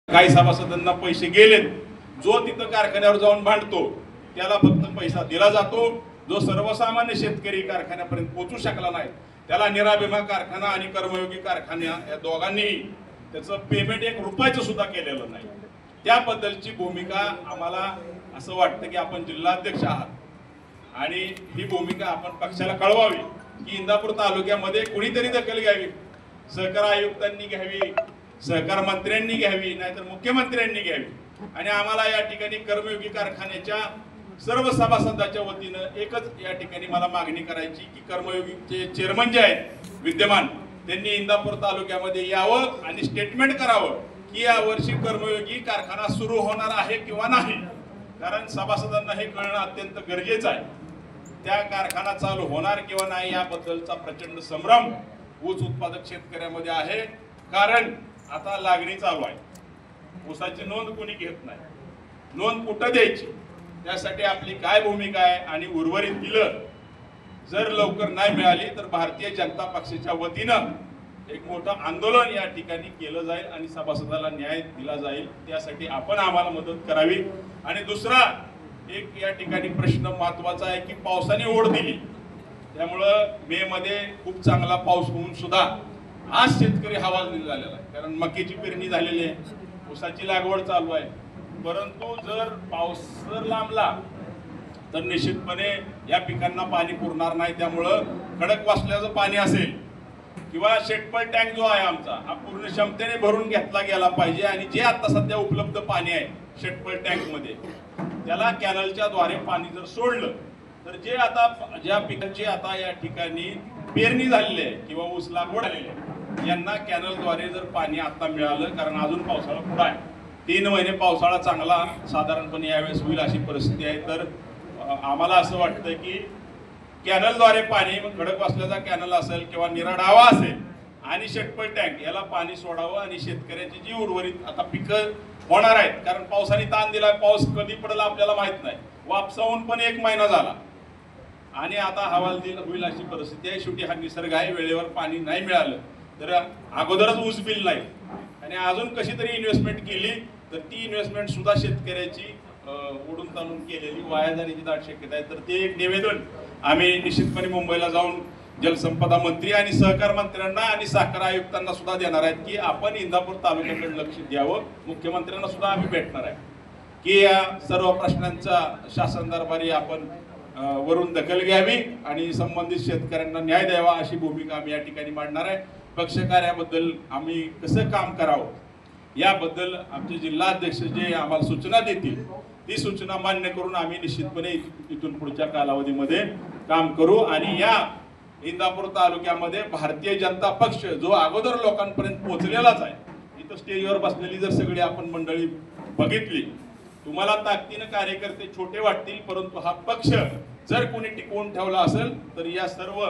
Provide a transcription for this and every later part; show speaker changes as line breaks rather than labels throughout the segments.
काही सभासदांना पैसे गेलेत, जो तिथं कारखान्यावर जाऊन भांडतो त्याला फक्त पैसा दिला जातो, जो सर्वसामान्य शेतकरी कारखान्यापर्यंत पोहोचू शकला नाही त्याला निराभिमा कारखाना आणि कर्मयोगी कारखाना या दोघांनी त्याचं पेमेंट 1 रुपयाचं सुद्धा केलेलं नाही। त्याबद्दलची भूमिका आम्हाला असं वाटतं की आपण जिल्हाध्यक्ष आहात आणि ही भूमिका आपण पक्षाला कळवावी की इंदापूर तालुक्यामध्ये कुणीतरी दखल घ्यावी, सहकार आयुक्तांनी घ्यावी, सहकार मंत्र्यांनी घ्यावी, नाहीतर मुख्यमंत्र्यांनी घ्यावी। आणि आम्हाला या ठिकाणी कर्मयोगी कारखान्याच्या सर्व सभासदांच्या वतीनं एकच या ठिकाणी मला मागणी करायची की कर्मयोगीचे चेअरमन जे आहेत विद्यमान त्यांनी इंदापूर तालुक्यामध्ये यावं आणि स्टेटमेंट करावं की या वर्षी कर्मयोगी कारखाना सुरू होणार आहे किंवा नाही, कारण सभासदांना हे कळणं अत्यंत गरजेचं आहे। त्या कारखाना चालू होणार किंवा नाही याबद्दलचा प्रचंड संभ्रम ऊस उत्पादक शेतकऱ्यामध्ये आहे, कारण आता लागणी चालू आहे, ऊसाची नोंद कोणी घेत नाही, नोंद कुठं द्यायची त्यासाठी आपली काय भूमिका आहे आणि उर्वरित दिलं जर लवकर नाही मिळाली तर भारतीय जनता पक्षाच्या वतीनं एक मोठं आंदोलन या ठिकाणी केलं जाईल आणि सभासदाला न्याय दिला जाईल, त्यासाठी आपण आम्हाला मदत करावी। आणि दुसरा एक या ठिकाणी प्रश्न महत्त्वाचा आहे की पावसाने ओढ दिली, त्यामुळं मे मध्ये खूप चांगला पाऊस होऊन सुद्धा आज शेतकरी हवालदिल झालेला आहे, कारण मक्याची पेरणी झालेली आहे, ऊसाची लागवड चालू आहे, परंतु जर पाऊस जर लांबला तर निश्चितपणे या पिकांना पाणी पुरणार नाही। त्यामुळं खडकवासल्याचं पाणी असेल किंवा शेटपळ टँक जो आहे आमचा हा पूर्ण क्षमतेने भरून घेतला गेला पाहिजे आणि जे आता सध्या उपलब्ध पाणी आहे शेटपळ टँक मध्ये त्याला कॅनलच्या द्वारे पाणी जर सोडलं तर जे आता ज्या पिकांची आता या ठिकाणी पेरणी झालेली आहे किंवा ऊस लागवड झालेली आहे यांना कॅनलद्वारे जर पाणी आता मिळालं, कारण अजून पावसाळा पुढे आहे, 3 महिने पावसाळा चांगला साधारणपणे यावेळेस होईल अशी परिस्थिती आहे, तर आम्हाला असं वाटतं की कॅनलद्वारे पाणी खडकवासल्याचा कॅनल असेल किंवा निराडावा असेल आणि शेटपळ टँक याला पाणी सोडावं आणि शेतकऱ्याची जी उर्वरित आता पिकं होणार आहेत, कारण पावसाने ताण दिला, पाऊस कधी पडला आपल्याला माहित नाही, वापसावून पण 1 महिना झाला आणि आता हवालदिल होईल अशी परिस्थिती आहे। शेवटी हा निसर्ग आहे, वेळेवर पाणी नाही मिळालं तर अगोदरच ऊस बिल नाही आणि अजून कशी तरी इन्व्हेस्टमेंट केली तर ती इन्व्हेस्टमेंट सुद्धा शेतकऱ्याची ओढून ताणून केलेली वाया जाण्याची दाट शक्यता आहे। तर ते एक निवेदन आम्ही निश्चितपणे मुंबईला जाऊन जलसंपदा मंत्री आणि सहकार मंत्र्यांना आणि साखर आयुक्तांना सुद्धा देणार आहेत की आपण इंदापूर तालुक्याकडे लक्ष द्यावं। मुख्यमंत्र्यांना सुद्धा आम्ही भेटणार आहे की या सर्व प्रश्नांचा शासन दरबारी आपण वरून दखल घ्यावी आणि संबंधित शेतकऱ्यांना न्याय द्यावा अशी भूमिका आम्ही या ठिकाणी मांडणार आहे। पक्षकार्याबद्दल आम्ही कसं काम करावं याबद्दल आमचे जिल्हाध्यक्ष जे आम्हाला सूचना देतील ती सूचना मान्य करून आम्ही निश्चितपणे इथून पुढच्या कालावधीमध्ये काम करू आणि या इंदापूर तालुक्यामध्ये भारतीय जनता पक्ष जो अगोदर लोकांपर्यंत पोहोचलेलाच आहे, इथं स्टेजवर बसलेली जर सगळी आपण मंडळी बघितली, तुम्हाला ताकदीनं कार्यकर्ते छोटे वाटतील, परंतु हा पक्ष जर कोणी टिकवून ठेवला असेल तर या सर्व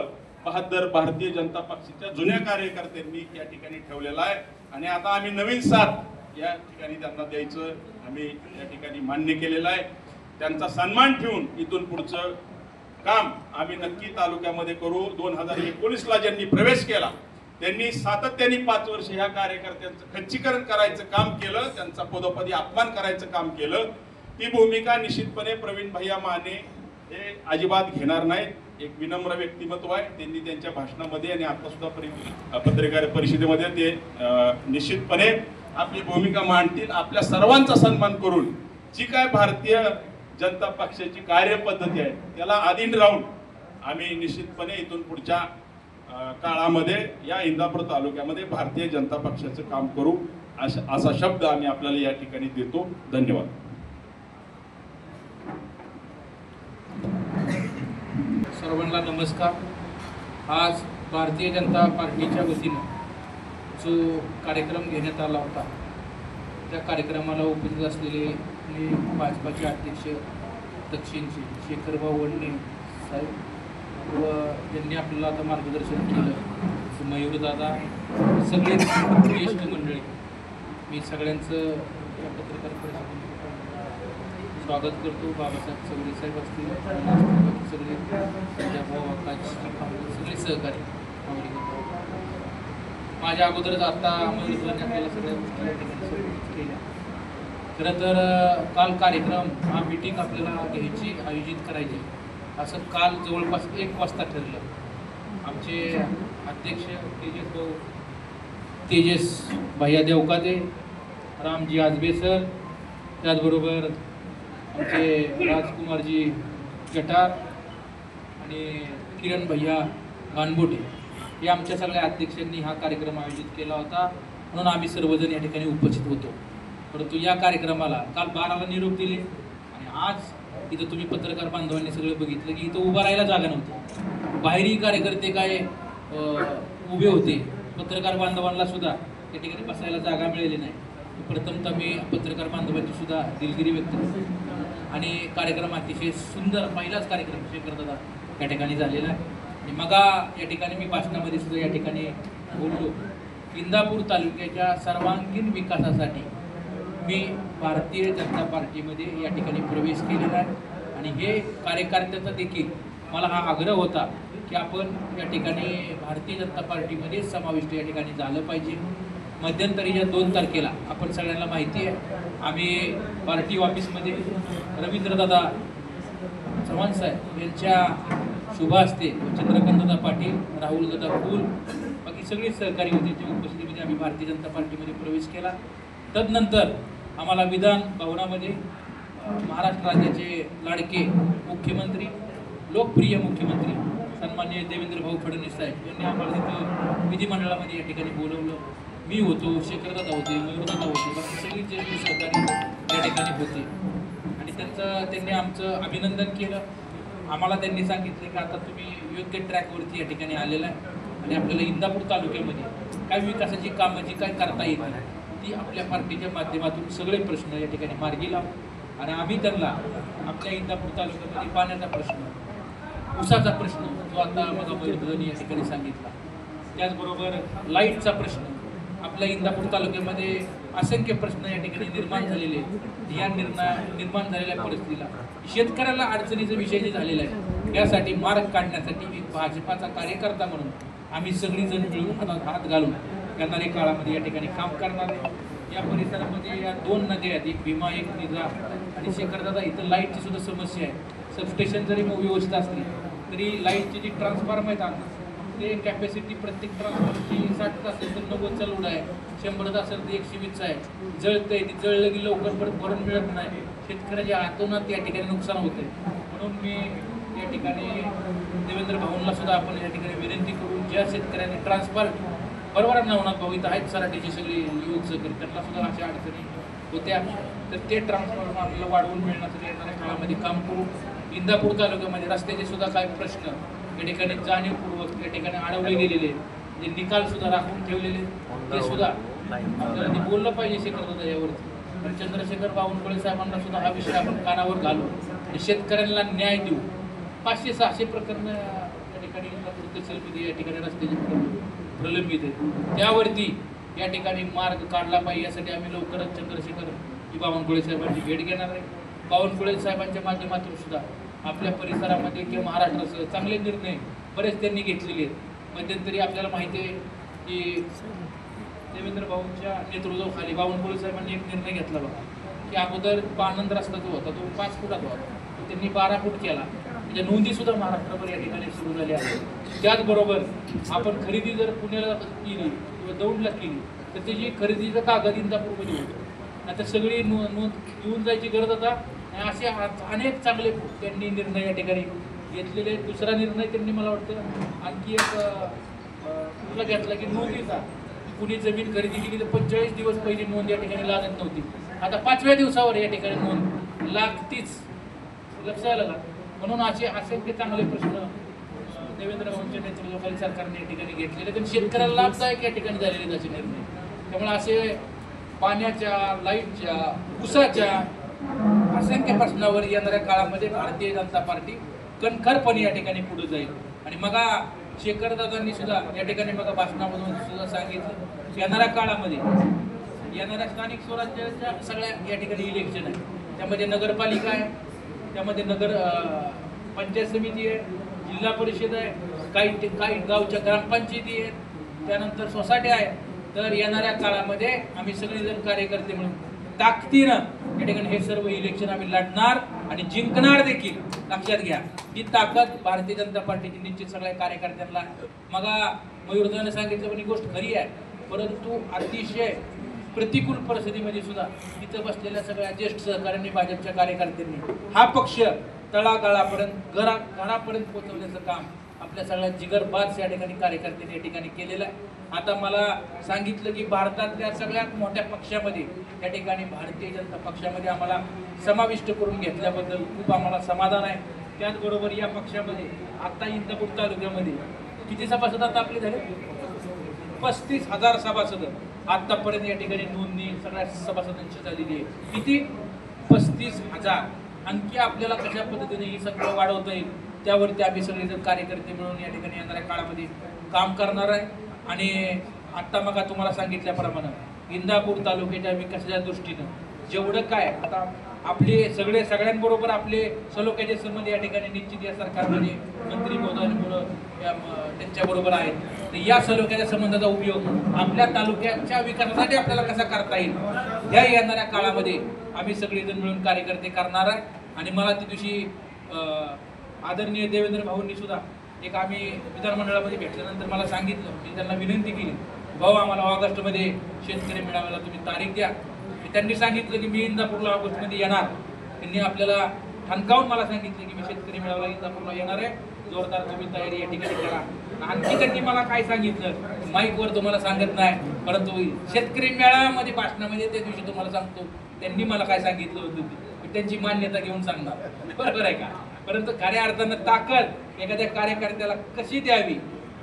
बहादर भारतीय जनता पक्षाच्या जुन्या कार्यकर्त्यांनी या ठिकाणी ठेवलेला आहे आणि आता आम्ही नवीन साथ या ठिकाणी त्यांना द्यायचं आम्ही या ठिकाणी मान्य केलेलं आहे। त्यांचा सन्मान ठेवून इथून पुढचं काम आम्ही नक्की तालुक्यामध्ये करू। 2019 ला ज्यांनी प्रवेश केला त्यांनी सातत्याने 5 वर्ष ह्या कार्यकर्त्यांचं खच्चीकरण करायचं काम केलं, त्यांचा पदोपदी अपमान करायचं काम केलं। ती भूमिका निश्चितपणे प्रवीण भैया माने हे अजिबात घेणार नाहीत। एक विनम्र व्यक्तिमत्व आहे, त्यांनी त्यांच्या भाषणामध्ये आणि आता सुद्धा पत्रकार परिषदेमध्ये ते निश्चितपणे आपली भूमिका मांडतील। आपल्या सर्वांचा सन्मान करून जी काय भारतीय जनता पक्षाची कार्यपद्धती आहे त्याला अधीन राहून आम्ही निश्चितपणे इथून पुढच्या काळामध्ये या इंदापूर तालुक्यामध्ये भारतीय जनता पक्षाचं काम करू असा शब्द आम्ही आपल्याला या ठिकाणी देतो। धन्यवाद।
सर्वांना नमस्कार। आज भारतीय जनता पार्टीच्या वतीनं जो कार्यक्रम घेण्यात आला होता त्या कार्यक्रमाला उपस्थित असलेले भाजपाचे अध्यक्ष दक्षिणचे शेखरभाऊ वडणे साहेब व ज्यांनी आपल्याला आता मार्गदर्शन केलं मयूरदादा, सगळे ज्येष्ठ मंडळी, मी सगळ्यांचं या पत्रकार परिषदेमध्ये स्वागत करतो। बाबासाहेब चौधरी साहेब असतील, सगळे सगळे सहकारी माझ्या अगोदरच आता मयूरदादांनी आपल्याला सगळ्या गोष्टी या ठिकाणी केल्या। खरं तर काल कार्यक्रम हा मीटिंग आपल्याला घ्यायची आयोजित करायची असं काल जवळपास 1 वाजता ठरलं. आमचे अध्यक्ष तेजस भैया देवकाते, रामजी आजबे सर, त्याचबरोबर आमचे राजकुमारजी जटार आणि किरण भैया गानबोटे हे आमच्या सगळ्या अध्यक्षांनी हा कार्यक्रम आयोजित केला होता, म्हणून आम्ही सर्वजण या ठिकाणी उपस्थित होतो. परंतु या कार्यक्रमाला काल 12ला निरोप दिले आणि आज इथं तुम्ही पत्रकार बांधवांनी सगळं बघितलं की इथं उभा राहायला जागा नव्हती. बाहेरही कार्यकर्ते काय उभे होते, पत्रकार बांधवांना सुद्धा त्या ठिकाणी बसायला जागा मिळाली नाही. प्रथमतः मी पत्रकार बांधवांची सुद्धा दिलगिरी व्यक्त करतो आणि कार्यक्रम अतिशय सुंदर, पहिलाच कार्यक्रम शेखरदादा या ठिकाणी झालेला आहे. आणि मगा या ठिकाणी मी भाषणामध्ये सुद्धा या ठिकाणी बोललो, इंदापूर तालुक्याच्या सर्वांगीण विकासासाठी मी भारतीय जनता पार्टीमध्ये या ठिकाणी प्रवेश केलेला आहे आणि हे कार्यकर्त्याचा देखील मला हा आग्रह होता की आपण या ठिकाणी भारतीय जनता पार्टीमध्ये समाविष्ट या ठिकाणी झालं पाहिजे. मध्यंतरीच्या 2 तारखेला आपण सगळ्यांना माहिती आहे, आम्ही पार्टी ऑफिसमध्ये रवींद्रदादा चव्हाण साहेब यांच्या शुभ हस्ते चंद्रकांतदादा पाटील, राहुलदादा कुल, बाकी सगळे सहकारी होते, त्यांच्या उपस्थितीमध्ये आम्ही भारतीय जनता पार्टीमध्ये प्रवेश केला. तदनंतर आम्हाला विधान भवनामध्ये महाराष्ट्र राज्याचे लाडके मुख्यमंत्री, लोकप्रिय मुख्यमंत्री सन्माननीय देवेंद्र भाऊ फडणवीस साहेब यांनी आम्हाला तिथं विधिमंडळामध्ये या ठिकाणी बोलवलं. मी होतो, शेखरदादा होते, मयूरदादा होते, बाकी सगळी ज्येष्ठ सहकारी या ठिकाणी होते आणि त्यांनी आमचं अभिनंदन केलं. आम्हाला त्यांनी सांगितलं की आता तुम्ही योग्य ट्रॅकवरती या ठिकाणी आलेला आहे आणि आपल्याला इंदापूर तालुक्यामध्ये काय विकासाची कामं जी काय करता येतील ती आपल्या पार्टीच्या माध्यमातून सगळे प्रश्न या ठिकाणी मार्गी लावू आणि आम्ही त्यांना आपल्या इंदापूर तालुक्यामध्ये पाण्याचा प्रश्न, ऊसाचा प्रश्न जो आता मग मयूरदादांनी या ठिकाणी सांगितला, त्याचबरोबर लाईटचा प्रश्न, आपल्या इंदापूर तालुक्यामध्ये असंख्य प्रश्न या ठिकाणी निर्माण झालेले आहेत. या निर्माण झालेल्या परिस्थितीला शेतकऱ्याला अडचणीचा विषय जे झालेला आहे यासाठी मार्ग काढण्यासाठी एक भाजपाचा कार्यकर्ता म्हणून आम्ही सगळीजण मिळून हात घालून येणाऱ्या काळामध्ये या ठिकाणी काम करणार आहे. या परिसरामध्ये या 2 नद्या आहेत, एक भीमा एक निजा आणि शेखरदादा इथं लाईटची सुद्धा समस्या आहे. सबस्टेशन जरी व्यवस्थित असली तरी लाईटची जी ट्रान्सफॉर्म आहेत ते कॅपॅसिटी प्रत्येक ट्रान्सफॉर्मची 60 असेल तर 90चा लोड आहे, 100 असेल तर 120चा आहे. जळतं आहे, ती जळलं की लवकर परत भरून मिळत नाही, शेतकऱ्याच्या हातोनात या ठिकाणी नुकसान होते. म्हणून मी या ठिकाणी देवेंद्र भाऊंना सुद्धा आपण या ठिकाणी विनंती करून ज्या शेतकऱ्यांनी ट्रान्सफर बरोबर नवनाथ भाऊ इथं आहेत सराटीचे सगळे युवक सहकारी, त्यांना सुद्धा अशा अडचणी होत्या तर ते ट्रान्सफॉर्मर आपल्याला वाढवून मिळण्यासाठी येणाऱ्या काळामध्ये काम करू. इंदापूर तालुक्यामध्ये रस्त्याचे सुद्धा काही प्रश्न या ठिकाणी जाणीवपूर्वक या ठिकाणी अडवले गेलेले, जे निकाल सुद्धा राखून ठेवलेले ते सुद्धा आपल्याला बोललं पाहिजे शेखरदादा यावरती. आणि चंद्रशेखर बावनकुळे साहेबांना सुद्धा हा विषय आपण कानावर घालू आणि शेतकऱ्यांना न्याय देऊ. 500-600 प्रकरणं या ठिकाणी तहसीलमध्ये या ठिकाणी रस्त्याचे प्रलंबित आहेत, त्यावरती या ठिकाणी मार्ग काढला पाहिजे. यासाठी आम्ही लवकरच चंद्रशेखर बावनकुळे साहेबांची भेट घेणार आहे. बावनकुळे साहेबांच्या माध्यमातून सुद्धा आपल्या परिसरामध्ये किंवा महाराष्ट्रासह चांगले निर्णय बरेच त्यांनी घेतलेले आहेत. मध्यंतरी आपल्याला माहिती आहे की देवेंद्र भाऊंच्या नेतृत्वाखाली बावनकुळे साहेबांनी एक निर्णय घेतला बघा की अगोदर पानंद रस्ता जो होता तो 5 फुटाचा होता, तो त्यांनी 12 फूट केला. म्हणजे नोंदीसुद्धा महाराष्ट्राभर या ठिकाणी सुरू झाली आहे. त्याचबरोबर आपण खरेदी जर पुण्याला केली किंवा दौंडला केली तर त्याची खरेदीचा कागद इंदापूरमध्ये होतो, आता सगळी नोंद घेऊन जायची गरज होता. असे अनेक चांगले त्यांनी निर्णय या ठिकाणी घेतलेले. दुसरा निर्णय त्यांनी मला वाटतं आणखी एक कुठला घेतला की नोंदीचा, कुणी जमीन खरेदी केली तर 45 दिवस पहिली नोंद या ठिकाणी लागत नव्हती, आता 5व्या दिवसावर या ठिकाणी नोंद लागतीच. लक्षात आलं का? म्हणून असे असंख्य चांगले प्रश्न देवेंद्र भाऊंच्या नेतृत्वाखाली सरकारने या ठिकाणी घेतलेले आणि शेतकऱ्याला लाभदायक या ठिकाणी झालेले असे निर्णय. त्यामुळे असे पाण्याच्या, लाईटच्या, ऊसाच्या असंख्य प्रश्नावर येणाऱ्या काळामध्ये भारतीय जनता पार्टी कणखरपणे या ठिकाणी पुढे जाईल. आणि मग शेखरदादांनी सुद्धा या ठिकाणी मग भाषणामधून सुद्धा सांगितलं येणाऱ्या काळामध्ये येणाऱ्या स्थानिक स्वराज्याच्या सगळ्या या ठिकाणी इलेक्शन आहे, त्यामध्ये नगरपालिका आहे, त्यामध्ये नगर पंचायत समिती आहे, जिल्हा परिषद आहे, काही गावच्या ग्रामपंचायती आहेत, त्यानंतर सोसायटी आहे. तर येणाऱ्या काळामध्ये आम्ही सगळेजण कार्यकर्ते म्हणून ताकदीनं या ठिकाणी हे सर्व इलेक्शन आम्ही लढणार आणि जिंकणार देखील. लक्षात घ्या, ही ताकद भारतीय जनता पार्टीची निश्चित सगळ्या कार्यकर्त्यांना. मग मयूरदाने सांगितलं पण ही गोष्ट खरी आहे, परंतु अतिशय प्रतिकूल परिस्थितीमध्ये सुद्धा तिथं बसलेल्या सगळ्या ज्येष्ठ सहकाऱ्यांनी, भाजपच्या कार्यकर्त्यांनी हा पक्ष तळागाळापर्यंत घरापर्यंत पोहोचवण्याचं काम आपल्या सगळ्या जिगरबाज या ठिकाणी कार्यकर्त्यांनी या ठिकाणी केलेलं आहे. आता मला सांगितलं की भारतातल्या सगळ्यात मोठ्या पक्षामध्ये या ठिकाणी भारतीय जनता पक्षामध्ये आम्हाला समाविष्ट करून घेतल्याबद्दल खूप आम्हाला समाधान आहे. त्याचबरोबर या पक्षामध्ये आता इंदापूर तालुक्यामध्ये किती सभासद आता आपले झाले? 35,000 सभासद आतापर्यंत या ठिकाणी नोंदणी सगळ्या सभासदांची झालेली आहे. किती? 35,000. आणखी आपल्याला कशा पद्धतीने ही संख्या वाढवता येईल त्यावरती आम्ही सगळेजण कार्यकर्ते मिळून या ठिकाणी येणाऱ्या काळामध्ये काम करणार आहे. आणि आत्ता मग तुम्हाला सांगितल्याप्रमाणे इंदापूर तालुक्याच्या विकासाच्या दृष्टीनं जेवढं काय आता आपले सगळ्यांबरोबर आपले सलोख्याचे संबंध या ठिकाणी निश्चित या सरकारमध्ये मंत्री महोदयांमुळं त्यांच्याबरोबर आहेत. तर या सलोख्याच्या संबंधाचा उपयोग आपल्या तालुक्याच्या विकासासाठी आपल्याला कसा करता येईल या येणाऱ्या काळामध्ये आम्ही सगळेजण मिळून कार्यकर्ते करणार आहे. आणि मला त्या दिवशी आदरणीय देवेंद्र भाऊंनी सुद्धा एक आम्ही विधानमंडळामध्ये भेटल्यानंतर मला सांगितलं, मी त्यांना विनंती केली, भाऊ आम्हाला ऑगस्टमध्ये शेतकरी मेळाव्याला तुम्ही तारीख द्या. त्यांनी सांगितलं की मी इंदापूरला ऑगस्टमध्ये येणार. त्यांनी आपल्याला ठणकावून मला सांगितलं की मी शेतकरी मेळाव्याला इंदापूरला येणार आहे, जोरदार तुम्ही तयारी या ठिकाणी करा. आणखी त्यांनी मला काय सांगितलं, माईकवर तुम्हाला सांगत नाही, परंतु शेतकरी मेळाव्यामध्ये भाषणामध्ये त्या दिवशी तुम्हाला सांगतो, त्यांनी मला काय सांगितलं होतं त्यांची मान्यता घेऊन सांगणार. बरोबर आहे का? परंतु खऱ्या अर्थानं ताकद एखाद्या कार्यकर्त्याला कशी द्यावी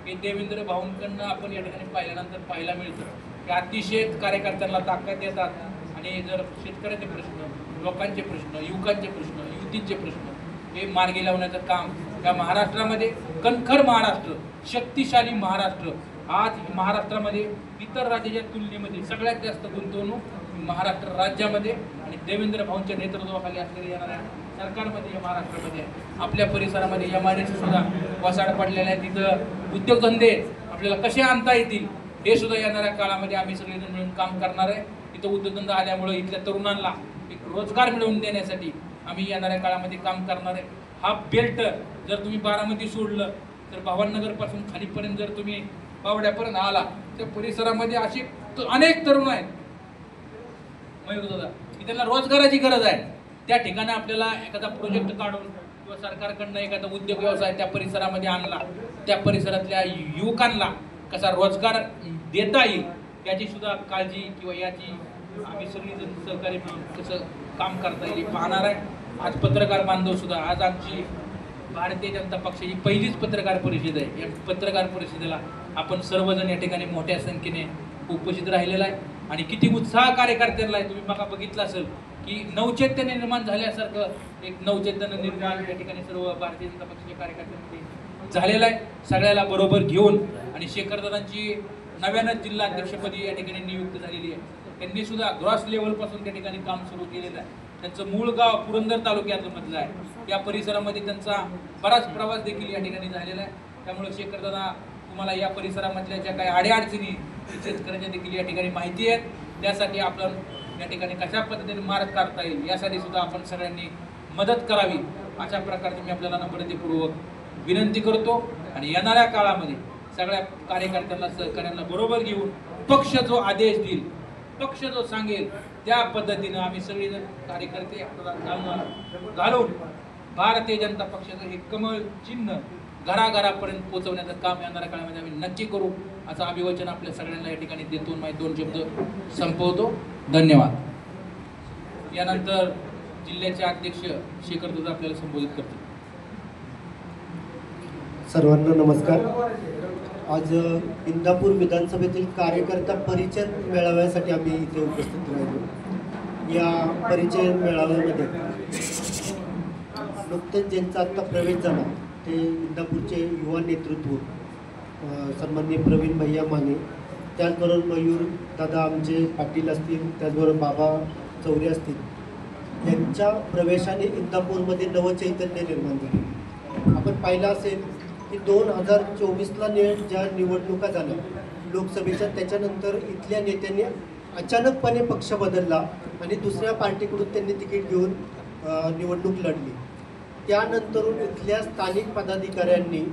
हे देवेंद्र भाऊंकडनं आपण या ठिकाणी पाहिल्यानंतर पाहायला मिळतं की अतिशय कार्यकर्त्यांना ताकद देतात. आणि जर शेतकऱ्यांचे प्रश्न, लोकांचे प्रश्न, युवकांचे प्रश्न, युवतींचे प्रश्न हे मार्गी लावण्याचं काम या महाराष्ट्रामध्ये, कणखर महाराष्ट्र, शक्तिशाली महाराष्ट्र, आज महाराष्ट्रामध्ये इतर राज्याच्या तुलनेमध्ये सगळ्यात जास्त गुंतवणूक महाराष्ट्र राज्यामध्ये आणि देवेंद्र भाऊंच्या नेतृत्वाखाली असलेल्या येणाऱ्या सरकारमध्ये या महाराष्ट्रामध्ये आपल्या परिसरामध्ये MIDC सुद्धा वसाड पडलेल्या आहे. तिथं उद्योगधंदे आपल्याला कसे आणता येतील हे सुद्धा येणाऱ्या काळामध्ये आम्ही सगळेजण मिळून काम करणार आहे. तिथं उद्योगधंदा आल्यामुळे इथल्या तरुणांना एक रोजगार मिळवून देण्यासाठी आम्ही येणाऱ्या काळामध्ये काम करणार आहे. हा बेल्ट जर तुम्ही बारामती सोडलं तर भावनगरपासून खालीपर्यंत जर तुम्ही बावड्यापर्यंत आला त्या परिसरामध्ये असे अनेक तरुण आहेत मयूर दादा की त्यांना रोजगाराची गरज आहे. त्या ठिकाणी आपल्याला एखादा प्रोजेक्ट काढून किंवा सरकारकडनं एखादा उद्योग व्यवसाय त्या परिसरामध्ये आणला, त्या परिसरातल्या युवकांना कसा रोजगार देता येईल याची सुद्धा काळजी किंवा याची आम्ही सगळीजण सहकारी म्हणून कसं काम करता येईल पाहणार आहे. आज पत्रकार बांधव सुद्धा, आज आमची भारतीय जनता पक्षाची पहिलीच पत्रकार परिषद आहे. या पत्रकार परिषदेला आपण सर्वजण या ठिकाणी मोठ्या संख्येने उपस्थित राहिलेला आहे आणि किती उत्साह कार्यकर्त्यांना आहे. तुम्ही बघा बघितलं असेल की नवचैतन्य निर्माण झाल्यासारखं एक नवचैतन्य निर्माण या ठिकाणी सर्व भारतीय जनता पक्षाच्या कार्यकर्त्यांमध्ये झालेला आहे. सगळ्याला बरोबर घेऊन आणि शेखरदादांची नव्यानं जिल्हा अध्यक्षपदी या ठिकाणी नियुक्त झालेली आहे. त्यांनी सुद्धा ग्रॉस लेवलपासून त्या ठिकाणी काम सुरू केलेलं आहे. त्यांचं मूळ गाव पुरंदर तालुक्यातलं मधलं आहे. या परिसरामध्ये त्यांचा बराच प्रवास देखील या ठिकाणी झालेला आहे. त्यामुळे शेखरदादा तुम्हाला या परिसरामधल्या ज्या काही अडीअडचणी शेतकऱ्यांच्या देखील या ठिकाणी माहिती आहेत, त्यासाठी आपण या ठिकाणी कशा पद्धतीने मार्ग काढता येईल यासाठी सुद्धा आपण सगळ्यांनी मदत करावी अशा प्रकारची मी आपल्याला नम्रतेपूर्वक विनंती करतो. आणि येणाऱ्या काळामध्ये सगळ्या कार्यकर्त्यांना सहकार्यांना बरोबर घेऊन पक्ष जो आदेश देईल, पक्ष जो सांगेल त्या पद्धतीनं आम्ही सगळेजण कार्यकर्ते घालून भारतीय जनता पक्षाचं हे कमळ चिन्ह घराघरापर्यंत पोहोचवण्याचं काम येणाऱ्या काळामध्ये आम्ही नक्की करू असं अभिवचन आपल्या सगळ्यांना या ठिकाणी देतो. माझे 2 शब्द संपवतो. धन्यवाद. यानंतर जिल्ह्याचे अध्यक्ष शेखरदादा आपल्याला संबोधित करतील.
सर्वांना नमस्कार. आज इंदापूर विधानसभेतील कार्यकर्ता परिचय मेळाव्यासाठी आम्ही इथे उपस्थित राहिलो. या परिचय मेळाव्यामध्ये नुकतेच ज्यांचा आत्ता प्रवेश झाला ते इंदापूरचे युवा नेतृत्व सन्माननीय प्रवीण भैया माने, त्याचबरोबर मयूर दादा आमचे पाटील असतील, त्याचबरोबर बाबा चौरे असतील, यांच्या प्रवेशाने इंदापूरमध्ये नवचैतन्य निर्माण झाले. आपण पाहिलं असेल की 2024ला ज्या निवडणुका झाल्या लोकसभेच्या, त्याच्यानंतर इथल्या नेत्यांनी अचानकपणे पक्ष बदलला आणि दुसऱ्या पार्टीकडून त्यांनी तिकीट घेऊन निवडणूक लढली. त्यानंतरून इथल्या स्थानिक पदाधिकाऱ्यांनी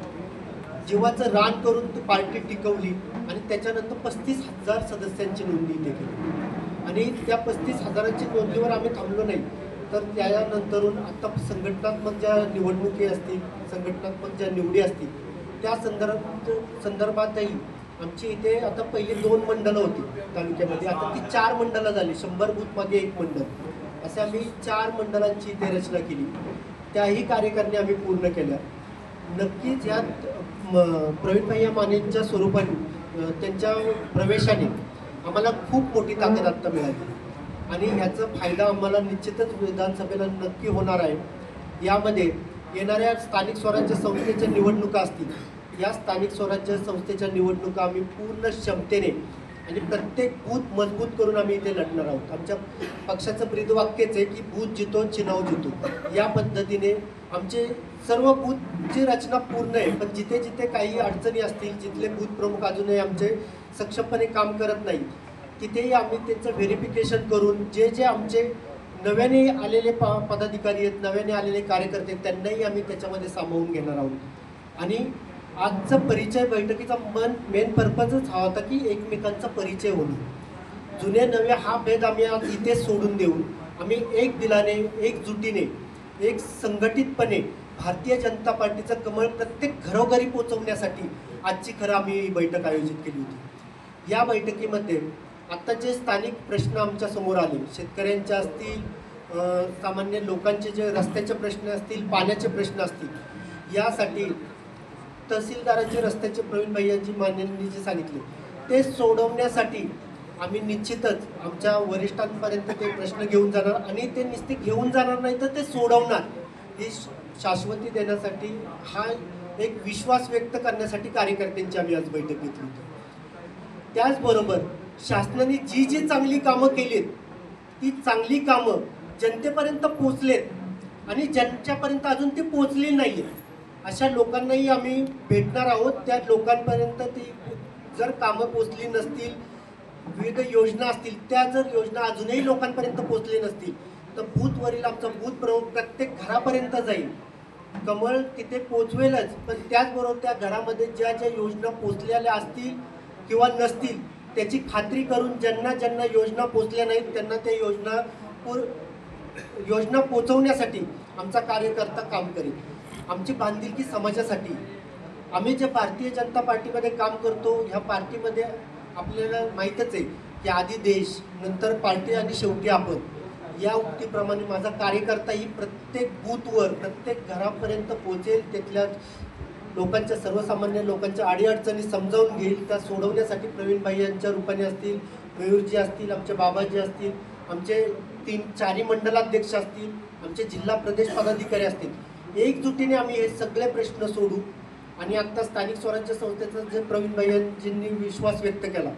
जीवाचं रान करून ती पार्टी टिकवली आणि त्याच्यानंतर 35,000 सदस्यांची नोंदणी इथे केली. आणि त्या 35,000ची नोंदणीवर आम्ही थांबलो नाही, तर त्यानंतरून आता संघटनात्मक ज्या निवडणुकी असतील, संघटनात्मक ज्या निवडी असतील, त्या संदर्भातही आमची इथे आता पहिली 2 मंडलं होती तालुक्यामध्ये, आता ती 4 मंडलं झाली. 100 बूथमध्ये 1 मंडळ, असे आम्ही 4 मंडळांची इथे रचना केली. त्याही कार्यकारिणी आम्ही पूर्ण केल्या. नक्कीच यात प्रवीण भैया मानेंच्या स्वरूपाने त्यांच्या प्रवेशाने आम्हाला खूप मोठी ताकद आत्ता मिळाली आणि ह्याचा फायदा आम्हाला निश्चितच विधानसभेला नक्की होणार आहे. यामध्ये येणाऱ्या स्थानिक स्वराज्य संस्थेच्या निवडणुका असतील, या स्थानिक स्वराज्य संस्थेच्या निवडणुका आम्ही पूर्ण क्षमतेने आणि प्रत्येक बूथ मजबूत करून आम्ही इथे लढणार आहोत. आमच्या पक्षाचं ब्रीदवाक्यच आहे की बूथ जितो चिनाव जितो. या पद्धतीने आमचे सर्व बूथची रचना पूर्ण आहे, पण जिथे जिथे काही अडचणी असतील, जिथले बूथ प्रमुख अजूनही आमचे सक्षमपणे काम करत नाही, तिथेही आम्ही त्यांचं व्हेरिफिकेशन करून जे जे आमचे नव्याने आलेले पदाधिकारी आहेत, नव्याने आलेले कार्यकर्ते आहेत, त्यांनाही आम्ही त्याच्यामध्ये सामावून घेणार आहोत. आणि आजचा परिचय बैठकीचा मेन पर्पजच हा होता की एकमेकांचा परिचय होणं. जुने नवे हा भेद आम्ही आज इथे सोडून देऊन आम्ही एक दिलाने, एकजुटीने, एक संघटितपणे भारतीय जनता पार्टीचं कमळ प्रत्येक घरोघरी पोहोचवण्यासाठी आजची खरं आम्ही ही बैठक आयोजित केली होती. या बैठकीमध्ये आत्ता जे स्थानिक प्रश्न आमच्या समोर आले, शेतकऱ्यांचे असतील, सामान्य लोकांचे जे रस्त्याचे प्रश्न असतील, पाण्याचे प्रश्न असतील, यासाठी तहसीलदारांचे रस्त्याचे प्रवीण भैयांची मान्यांनी जे सांगितले ते सोडवण्यासाठी आम्ही निश्चितच आमच्या वरिष्ठांपर्यंत ते प्रश्न घेऊन जाणार आणि ते नुसते घेऊन जाणार नाही तर ते सोडवणार, ही शाश्वती देण्यासाठी, हा एक विश्वास व्यक्त करण्यासाठी कार्यकर्त्यांची आम्ही आज बैठक घेतली होती. त्याचबरोबर शासनाने जी जी चांगली कामं केलीत ती चांगली कामं जनतेपर्यंत पोचलेत आणि ज्यांच्यापर्यंत अजून ती पोचली नाही अशा लोकांनाही आम्ही भेटणार आहोत. त्या लोकांपर्यंत ती जर कामं पोचली नसतील, विविध योजना असतील, त्या जर योजना अजूनही लोकांपर्यंत पोचली नसतील तर बूथवरील आमचा बूथ प्रमुख प्रत्येक घरापर्यंत जाईल, कमळ तिथे पोचवेलच, पण त्याचबरोबर त्या घरामध्ये ज्या ज्या योजना पोचलेल्या असतील किंवा नसतील त्याची खात्री करून ज्यांना ज्यांना योजना पोचल्या नाहीत त्यांना त्या योजना पोचवण्यासाठी आमचा कार्यकर्ता काम करेल. आमची बांधिलकी समाजासाठी. आम्ही जे भारतीय जनता पार्टीमध्ये काम करतो, ह्या पार्टीमध्ये आपल्याला माहीतच आहे की आधी देश, नंतर पार्टी आणि शेवटी आपण, या उक्तीप्रमाणे माझा कार्यकर्ता ही प्रत्येक बूथवर, प्रत्येक घरापर्यंत पोहोचेल, तिथल्या लोकांच्या, सर्वसामान्य लोकांच्या अडीअडचणी समजावून घेईल, त्या सोडवण्यासाठी प्रवीण भाई यांच्या रूपाने असतील, मयूरजी असतील, आमचे बाबाजी असतील, आमचे 3-4 मंडलाध्यक्ष असतील, आमचे जिल्हा प्रदेश पदाधिकारी असतील, एकजुटीने आम्ही हे सगळे प्रश्न सोडू. आणि आत्ता स्थानिक स्वराज्य संस्थेचा जे प्रवीण भैयांजींनी विश्वास व्यक्त केला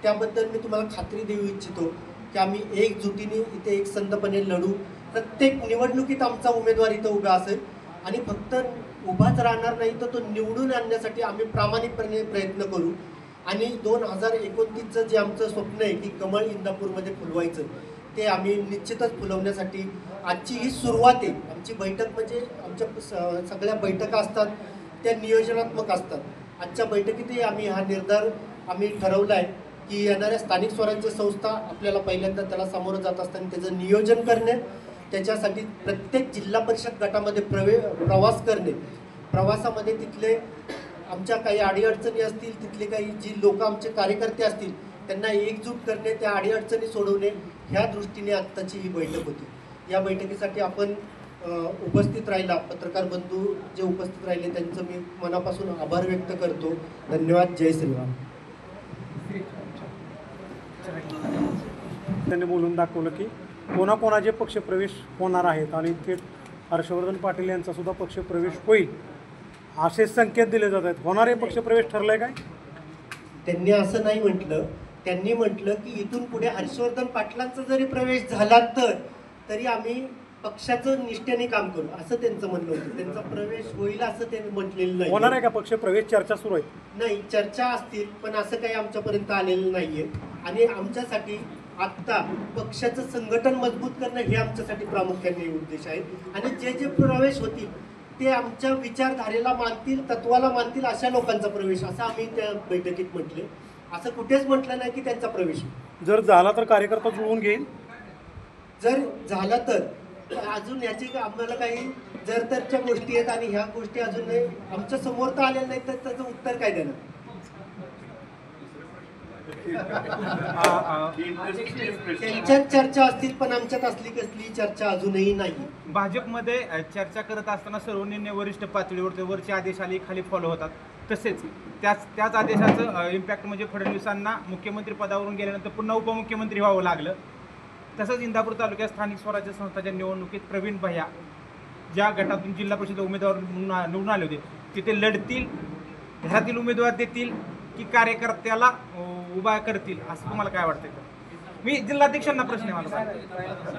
त्याबद्दल मी तुम्हाला खात्री देऊ इच्छितो की आम्ही एकजुटीने इथे एकसंधपणे लढू. प्रत्येक निवडणुकीत आमचा उमेदवार इथं उभा असेल आणि फक्त उभाच राहणार नाही तर तो निवडून आणण्यासाठी आम्ही प्रामाणिकपणे प्रयत्न करू. आणि 2029चं जे आमचं स्वप्न आहे की कमळ इंदापूरमध्ये फुलवायचं, ते आम्ही निश्चितच फुलवण्यासाठी आजची ही सुरुवात आहे. आमची बैठक म्हणजे आमच्या सगळ्या बैठका असतात त्या नियोजनात्मक असतात. आजच्या बैठकीतही आम्ही हा निर्धार आम्ही ठरवला आहे की येणाऱ्या स्थानिक स्वराज्य संस्था आपल्याला पहिल्यांदा त्याला सामोरं जात असताना त्याचं नियोजन करणे, त्याच्यासाठी प्रत्येक जिल्हा परिषद गटामध्ये प्रवास करणे, प्रवासामध्ये तिथले आमच्या काही अडीअडचणी असतील, तिथले काही जी लोक आमचे कार्यकर्ते असतील त्यांना एकजूट करणे, त्या अडीअडचणी सोडवणे, ह्या दृष्टीने आत्ताची ही बैठक होती. या बैठकीसाठी आपण उपस्थित राहिला, पत्रकार बंधू जे उपस्थित राहिले त्यांचं मी मनापासून आभार व्यक्त करतो. धन्यवाद. जय श्रीराम.
त्यांनी बोलून दाखवलं की कोणाकोणाचे पक्षप्रवेश होणार आहेत आणि थेट हर्षवर्धन पाटील यांचा सुद्धा पक्षप्रवेश होईल असे संकेत दिले जात आहेत. होणारे पक्षप्रवेश ठरलाय काय?
त्यांनी असं नाही म्हटलं. त्यांनी म्हटलं की इथून पुढे हर्षवर्धन पाटलांचा जरी प्रवेश झाला तरी आम्ही पक्षाचं निष्ठेने काम करू, असं त्यांचं म्हणणं होतं. त्यांचा प्रवेश होईल असं त्यांनी म्हटलेलं नाही.
होणार आहे का पक्षप्रवेश? चर्चा सुरू आहे.
नाही, चर्चा असतील पण असं काही आमच्यापर्यंत आलेलं नाहीये. आणि आमच्यासाठी आत्ता पक्षाचं संघटन मजबूत करणं हे आमच्यासाठी प्रामुख्याने उद्देश आहे आणि जे जे प्रवेश होतील ते आमच्या विचारधारेला मानतील, तत्वाला मानतील अशा लोकांचा प्रवेश, असं आम्ही त्या बैठकीत म्हटले. असं कुठेच म्हटलं नाही की त्यांचा प्रवेश.
जर झाला तर कार्यकर्ता जुळवून घेईल.
जर झाला तर अजून याची आम्हाला काही जर तरच्या गोष्टी आहेत आणि ह्या गोष्टी अजून आमच्या समोर तर आलेल्या नाही, तर त्याचं उत्तर काय देणार. त्यांच्यात चर्चा असतील पण आमच्यात असली कसली चर्चा अजूनही नाही.
भाजपमध्ये चर्चा करत असताना सर्व निर्णय वरिष्ठ पातळीवर वरचे आदेश आले खाली फॉलो होतात. तसेच त्याच आदेशाचं इम्पॅक्ट म्हणजे फडणवीसांना मुख्यमंत्री पदावरून गेल्यानंतर पुन्हा उपमुख्यमंत्री व्हावं लागलं. तसंच इंदापूर तालुक्यात स्थानिक स्वराज्य संस्थांच्या निवडणुकीत प्रवीण भैया ज्या गटातून जिल्हा परिषद उमेदवार निवडून आले होते तिथे लढतील, घरातील उमेदवार देतील की कार्यकर्त्याला उभा करतील, असं तुम्हाला काय वाटतंय? मी जिल्हाध्यक्षांना प्रश्न आहे मला.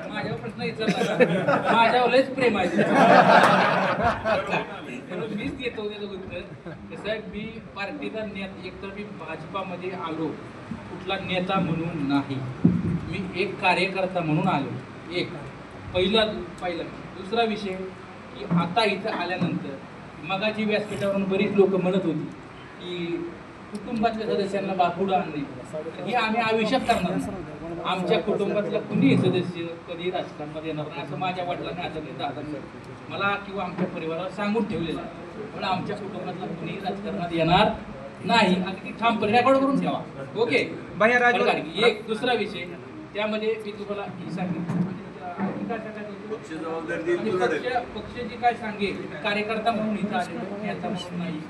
माझ्यावर प्रश्न विचारला, माझ्यावर लयच प्रेम आहे. मीच देतो त्याचं उत्तर. कसं आहे, मी पार्टीचा नेता, एकतर मी भाजपामध्ये आलो कुठला नेता म्हणून नाही, मी एक कार्यकर्ता म्हणून आलो. एक पहिला. दुसरा विषय की आता इथं आल्यानंतर मगाची व्यासपीठावरून बरीच लोक म्हणत होती की कुटुंबातल्या सदस्यांना बापुडं आणणे, हे आम्ही आयुष्यात करणार नाही. आमच्या कुटुंबातला कुणीही सदस्य कधी राजकारणामध्ये येणार नाही असं माझ्या वडिलांनी आजपर्यंत दादांनी मला किंवा आमच्या परिवाराला सांगून ठेवलेलं आहे. पण आमच्या कुटुंबातला कुणीही राजकारणात येणार नाही, अगदी ठामपणे रेकॉर्ड करून ठेवा. ओके. एक दुसरा विषय त्यामध्ये मी तुम्हाला ही सांगितलं, पक्ष जे काय सांगेल कार्यकर्ता म्हणून इथं आलेलो, नेता म्हणून नाही.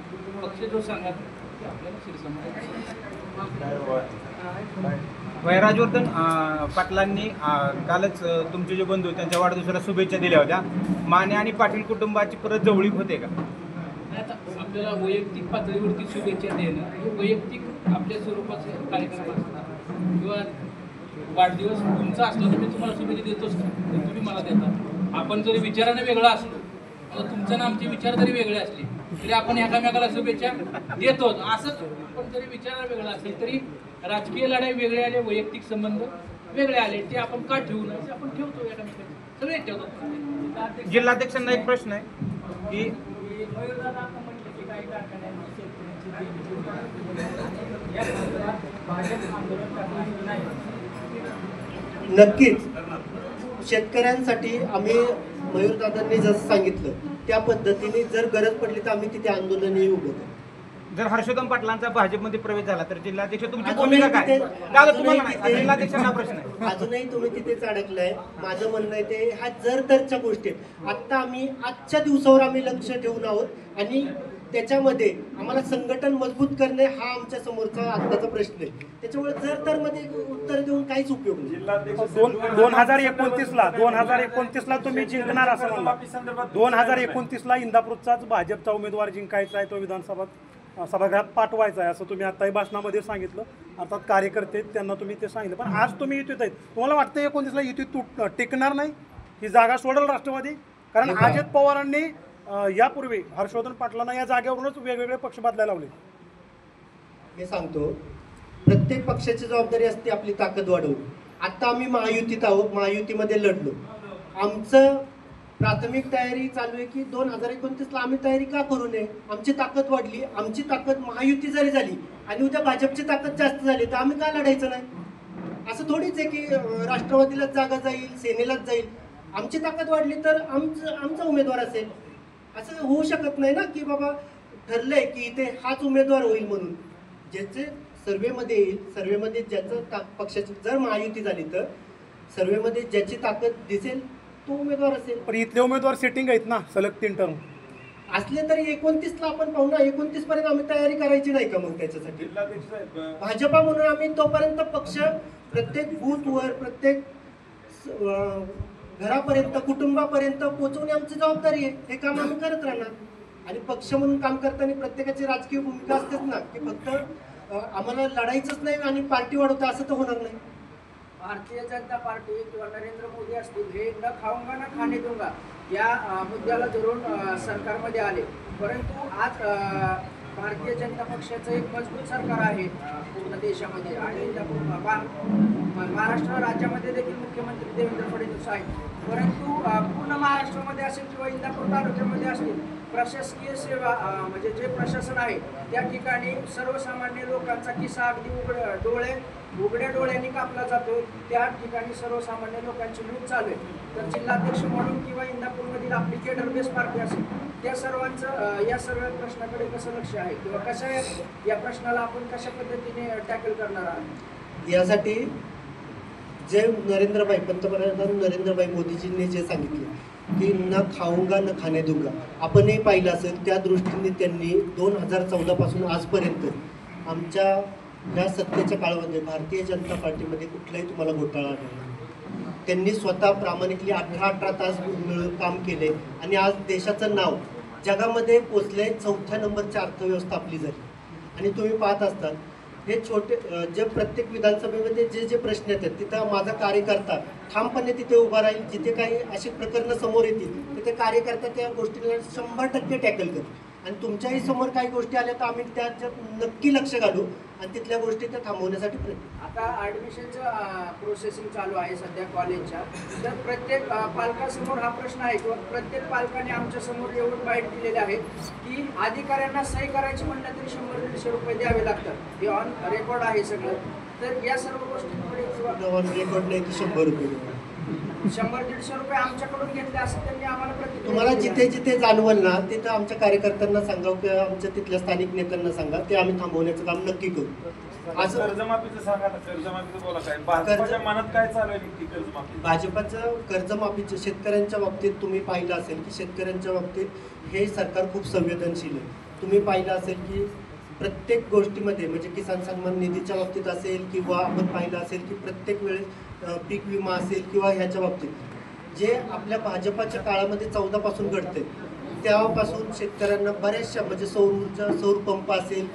पक्ष जो सांगा
राजवर्धन पाटलांनी कालच तुमचे जे बंधू त्यांच्या वाढदिवसाला शुभेच्छा दिल्या होत्या. माने आणि पाटील कुटुंबाची परत जवळीक होते का?
आता आपल्याला वैयक्तिक पातळीवरती शुभेच्छा देणं हे वैयक्तिक आपल्या स्वरूपाचे कार्यक्रम असतात किंवा वाढदिवस तुमचा असला तर मी तुम्हाला शुभेच्छा देतोच का, तुम्ही मला देता. आपण जरी विचाराने वेगळा असलो, आता तुमचे आणि आमचे विचार जरी वेगळे असले तरी आपण एकामेकाला शुभेच्छा देतो. असंच आपण जरी विचार वेगळा असेल तरी राजकीय लढाई वेगळे आले, वैयक्तिक संबंध वेगळे आले, ते आपण का ठेवू नये, आपण ठेवतो एकामेकाला, सगळे ठेवतो.
जिल्हाध्यक्षांना एक प्रश्न आहे की
नक्कीच शेतकऱ्यांसाठी आम्ही मयूरदादांनी जसं सांगितलं त्या पद्धतीने जर गरज पडली तर आम्ही तिथे आंदोलनही उभं करू.
जर हर्षवर्धन पाटलांचा भाजपमध्ये प्रवेश झाला तर जिल्हाध्यक्ष तुमची भूमिका काय? दादा तुम्हाला नाही, जिल्हाध्यक्षांना प्रश्न आहे.
अजूनही तुम्ही तिथेच अडकलाय. माझं म्हणणं आहे ते ह्या जर तरच्या गोष्टी आता आम्ही आजच्या दिवसावर आम्ही लक्ष ठेवून आहोत आणि त्याच्यामध्ये आम्हाला संघटन मजबूत करणे हा आमच्या समोरचा आत्ताचा प्रश्न आहे. त्याच्यामुळे जर तर मध्ये उत्तर देऊन काहीच उपयोग नाही. 2029ला तुम्ही जिंकणार असं म्हणला. 2029ला इंदापूरचाच भाजपचा उमेदवार जिंकायचा आहे, तो विधानसभा सभागृहात पाठवायचा आहे असं तुम्ही आत्ताही भाषणामध्ये सांगितलं. अर्थात कार्यकर्ते त्यांना तुम्ही ते सांगितलं, पण आज तुम्ही युतीत आहेत. तुम्हाला वाटतं 29ला युती टिकणार नाही, ही जागा सोडेल राष्ट्रवादी? कारण अजित पवारांनी यापूर्वी हर्षवर्धन पाटलांना या जागेवरूनच वेगवेगळे पक्ष बदलायला लावले. मी सांगतो, प्रत्येक पक्षाची जबाबदारी असते आपली ताकद वाढवणं. आता आम्ही महायुतीत आहोत, महायुतीमध्ये लढलो. आमचं प्राथमिक तयारी चालू आहे की 2029ला आम्ही तयारी का करू नये. आमची ताकद वाढली, आमची ताकद महायुती जरी झाली आणि उद्या भाजपची ताकद जास्त झाली तर आम्ही का लढायचं नाही. असं थोडीच आहे की राष्ट्रवादीलाच जागा जाईल, सेनेलाच जाईल. आमची ताकद वाढली तर आमचा उमेदवार असेल, असं होऊ शकत नाही ना की बाबा ठरलंय की इथे हाच उमेदवार होईल म्हणून. ज्याचे सर्वेमध्ये येईल, सर्वेमध्ये ज्याचं पक्षाची जर महायुती झाली तर सर्वेमध्ये ज्याची ताकद दिसेल तो उमेदवार असेल.
पण इथले उमेदवार सेटिंग आहेत ना सलग 3 टर्म
असले तरी 29ला आपण पाहू ना. 29 पर्यंत आम्ही तयारी करायची नाही का मग त्याच्यासाठी? भाजपा म्हणून आम्ही तोपर्यंत पक्ष प्रत्येक बूथवर, प्रत्येक घरापर्यंत, कुटुंबापर्यंत पोहोचवणे आमची जबाबदारी आहे. हे काम आम्ही करत राहणार. आणि पक्ष म्हणून काम करताना प्रत्येकाची राजकीय भूमिका असतेच ना की फक्त आम्हाला लढायचंच नाही आणि पार्टी वाढवता असं तर होणार नाही.
भारतीय जनता पार्टी किंवा नरेंद्र मोदी असतील हे न खाऊंगा ना खाणे दूंगा या मुद्द्याला धरून सरकारमध्ये आले. परंतु आज भारतीय जनता पक्षाचं एक मजबूत सरकार आहे पूर्ण देशामध्ये आणि महाराष्ट्र राज्यामध्ये देखील मुख्यमंत्री देवेंद्र फडणवीस आहेत, परंतु पूर्ण महाराष्ट्रामध्ये असेल किंवा इंदापूर तालुक्यामध्ये असतील प्रशासकीय सेवा म्हणजे जे प्रशासन आहे त्या ठिकाणी सर्वसामान्य लोकांचा किस्सा अगदी उघड्या डोळ्यांनी कापला जातो. त्या ठिकाणी सर्वसामान्य लोकांची लूट चालू आहे. तर जिल्हाध्यक्ष म्हणून किंवा इंदापूरमधील आपली केडर बेस पार्टी असेल त्या सर्वांचं या सर्व प्रश्नाकडे कसं लक्ष आहे किंवा कशा या प्रश्नाला आपण कशा पद्धतीने टॅकल करणार आहात?
यासाठी जे पंतप्रधान नरेंद्रभाई मोदीजींनी जे सांगितले की न खाऊंगा न खाणे दूंगा, आपणही पाहिलं असेल त्या दृष्टीने त्यांनी 2014 पासून आजपर्यंत आमच्या ह्या सत्तेच्या काळामध्ये भारतीय जनता पार्टीमध्ये कुठलाही तुम्हाला घोटाळा नाही. त्यांनी स्वतः प्रामाणिकली 18 तास मिळून काम केले आणि आज देशाचं नाव जगामध्ये पोचले. 4थ्या नंबरची अर्थव्यवस्था आपली झाली. आणि तुम्ही पाहत असतात हे छोटे जे प्रत्येक विधानसभेमध्ये जे प्रश्न येतात तिथं माझा कार्यकर्ता ठामपणे तिथे उभा राहील. जिथे काही अशी प्रकरणं समोर येतील तिथे कार्यकर्ता त्या गोष्टीला 100% टॅकल करेल. आणि तुमच्याही समोर काही गोष्टी आल्या तर आम्ही त्याच्यात नक्की लक्ष घालू आणि तिथल्या गोष्टी त्या थांबवण्यासाठी प्रयत्न.
आता ॲडमिशनचं प्रोसेसिंग चालू आहे सध्या कॉलेजच्या, तर प्रत्येक पालकासमोर हा प्रश्न आहे किंवा प्रत्येक पालकाने आमच्या समोर एवढं बाईट दिलेले आहे की अधिकाऱ्यांना सही करायची म्हणलं तरी 100-150 रुपये द्यावे लागतात. हे ऑन रेकॉर्ड आहे सगळं. तर या सर्व गोष्टींकडे
ऑन रेकॉर्ड नाही की 100 रुपये
100-150 रुपये आमच्याकडून घेतले असं त्यांनी आम्हाला
तुम्हाला जिथे जिथे जाणवल ना तिथं आमच्या कार्यकर्त्यांना सांगा किंवा आमच्या तिथल्या स्थानिक नेत्यांना सांगा, ते आम्ही थांबवण्याचं काम नक्की करू.
असं कर्जमाफीचं सांगा ना, कर्जमाफीचं बोला काय भाजपच्या मनात काय चालू आहे नक्की कर्जमाफी?
भाजपचं कर्जमाफीचं शेतकऱ्यांच्या बाबतीत तुम्ही पाहिलं असेल की शेतकऱ्यांच्या बाबतीत हे सरकार खूप संवेदनशील आहे. तुम्ही पाहिलं असेल की प्रत्येक गोष्टीमध्ये म्हणजे किसान सन्मान निधीच्या बाबतीत असेल किंवा आपण पाहिलं असेल की प्रत्येक वेळेस पीक विमा असेल किंवा ह्याच्या बाबतीत जे आपल्या भाजपाच्या काळामध्ये 14 पासून घडते तेव्हापासून शेतकऱ्यांना बऱ्याचशा म्हणजे सौर पंप असेल,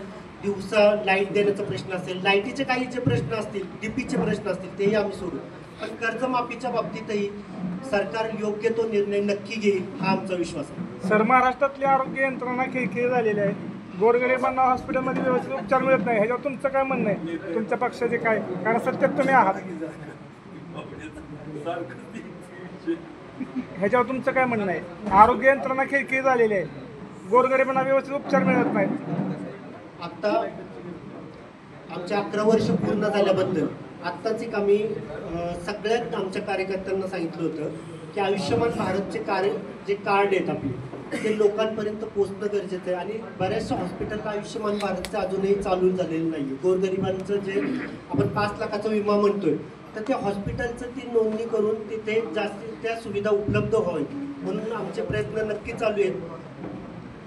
दिवसा लाईट देण्याचा प्रश्न असेल, लाईटीचे काही जे प्रश्न असतील, डीपीचे प्रश्न असतील तेही आम्ही सोडू. पण कर्जमाफीच्या बाबतीतही सरकार योग्य तो निर्णय नक्की घेईल हा आमचा विश्वास आहे.
सर, महाराष्ट्रातली आरोग्य यंत्रणा खिळखिळी झालेली आहे. गोरगरिबांना हॉस्पिटलमध्ये व्यवस्थित उपचार मिळत नाही. ह्याच्यावर तुमचं काय म्हणणं आहे? तुमच्या पक्षाचे काय, कारण सत्तेत तुम्ही आहात, ह्याच्यावर तुमचं काय म्हणणं आहे? आरोग्य यंत्रणा खिळखिळी झालेली आहे, गोरगरिबांना व्यवस्थित उपचार मिळत नाहीत.
आता आमच्या 11 वर्ष पूर्ण झाल्याबद्दल आत्ताच एक आम्ही सगळ्यात आमच्या कार्यकर्त्यांना सांगितलं होतं की आयुष्यमान भारतचे जे कार्ड आहेत आपले ते लोकांपर्यंत पोहोचणं गरजेचं आहे. आणि बऱ्याचशा हॉस्पिटलला आयुष्यमान भारतचं अजूनही चालू झालेलं नाही आहे. गोरगरिबांचं जे आपण 5 लाखाचा विमा म्हणतोय तर त्या हॉस्पिटलचं ती नोंदणी करून तिथे जास्तीत त्या सुविधा उपलब्ध व्हावी म्हणून आमचे प्रयत्न नक्की चालू आहेत.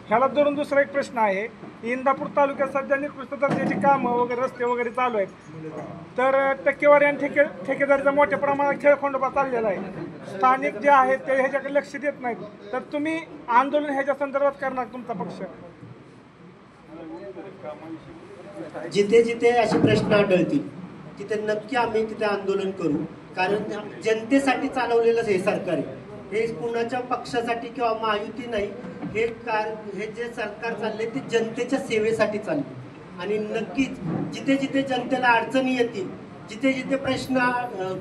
ह्याला धरून दुसरा एक प्रश्न आहे. इंदापूर तालुक्यात सध्या निकृष्ट दर्जाची कामं वगैरे रस्ते वगैरे चालू आहेत, तर टक्केवारी आणि ठेकेदारीचा मोठ्या प्रमाणात खेळखंडोबा चाललेला आहे. स्थानिक जे आहेत ते ह्याच्याकडे लक्ष देत नाहीत, तर तुम्ही आंदोलन ह्याच्या संदर्भात करणार तुमचा पक्ष?
जिथे जिथे असे प्रश्न आढळतील तिथे नक्की आम्ही तिथे आंदोलन करू. कारण जनतेसाठी चालवलेलंच हे सरकार आहे. हे कुणाच्या पक्षासाठी किंवा महायुती नाही. हे जे सरकार चाललंय ते जनतेच्या सेवेसाठी चालले. आणि नक्कीच जिथे जिथे जनतेला अडचणी येतील, जिथे जिथे प्रश्न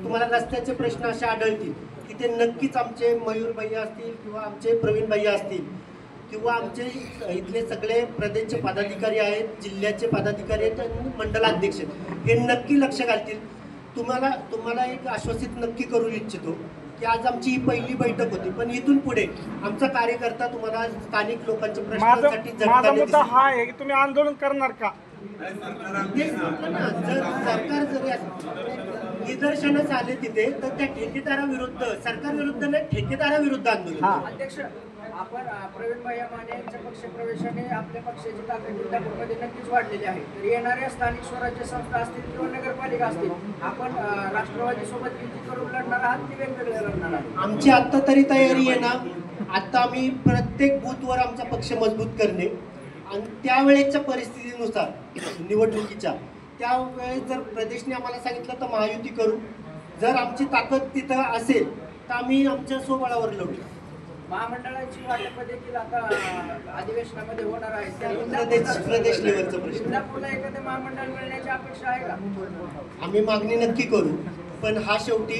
तुम्हाला रस्त्याचे प्रश्न असे आढळतील तिथे नक्कीच आमचे मयूर भैया असतील किंवा आमचे प्रवीण भैया असतील किंवा आमचे इथले सगळे प्रदेशचे पदाधिकारी आहेत, जिल्ह्याचे पदाधिकारी आहेत आणि मंडलाध्यक्ष हे नक्की लक्ष घालतील. तुम्हाला एक आश्वासित नक्की करू इच्छितो की आज आमची ही पहिली बैठक होती, पण इथून पुढे आमचा कार्यकर्ता तुम्हाला स्थानिक लोकांच्या प्रश्नांसाठी
माझा मुद्दा हा आहे की तुम्ही आंदोलन करणार का?
जर सरकार जरी निदर्शनास आले तिथे तर त्या ठेकेदाराविरुद्ध, सरकार विरुद्ध नाही ठेकेदाराविरुद्ध आंदोलन.
अध्यक्ष, आपण प्रवीण भैया माने यांच्या पक्षप्रवेशाने आपल्या पक्षाची ताकद इंदापूरमध्ये नक्कीच वाढलेली आहे. तर येणाऱ्या स्थानिक स्वराज्य संस्था असतील किंवा नगरपालिका असतील, आपण राष्ट्रवादी सोबत युती करून लढणार आहात की वेगवेगळे लढणार आहात?
आमची आत्ता तरी तयारी आहे ना. आत्ता आम्ही प्रत्येक बूथवर आमचा पक्ष मजबूत करणे आणि त्यावेळेच्या परिस्थितीनुसार निवडणुकीच्या त्यावेळेस जर प्रदेशने आम्हाला सांगितलं तर महायुती करू. जर आमची ताकद तिथं असेल तर आम्ही आमच्या स्वबळावर लढू.
महामंडळाची वाटप देखील आता अधिवेशनामध्ये होणार आहे.
प्रदेश लेवलचा प्रश्न.
इंदापूरला एखादं महामंडळ मिळण्याची अपेक्षा आहे का?
आम्ही मागणी नक्की करू. पण हा शेवटी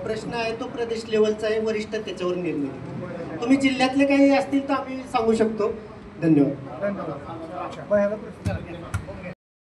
प्रश्न आहे तो प्रदेश लेवलचा आहे, वरिष्ठ त्याच्यावर निर्णय घेतील. तुम्ही जिल्ह्यातले काही असतील तर आम्ही सांगू शकतो. धन्यवाद.
धन्यवाद.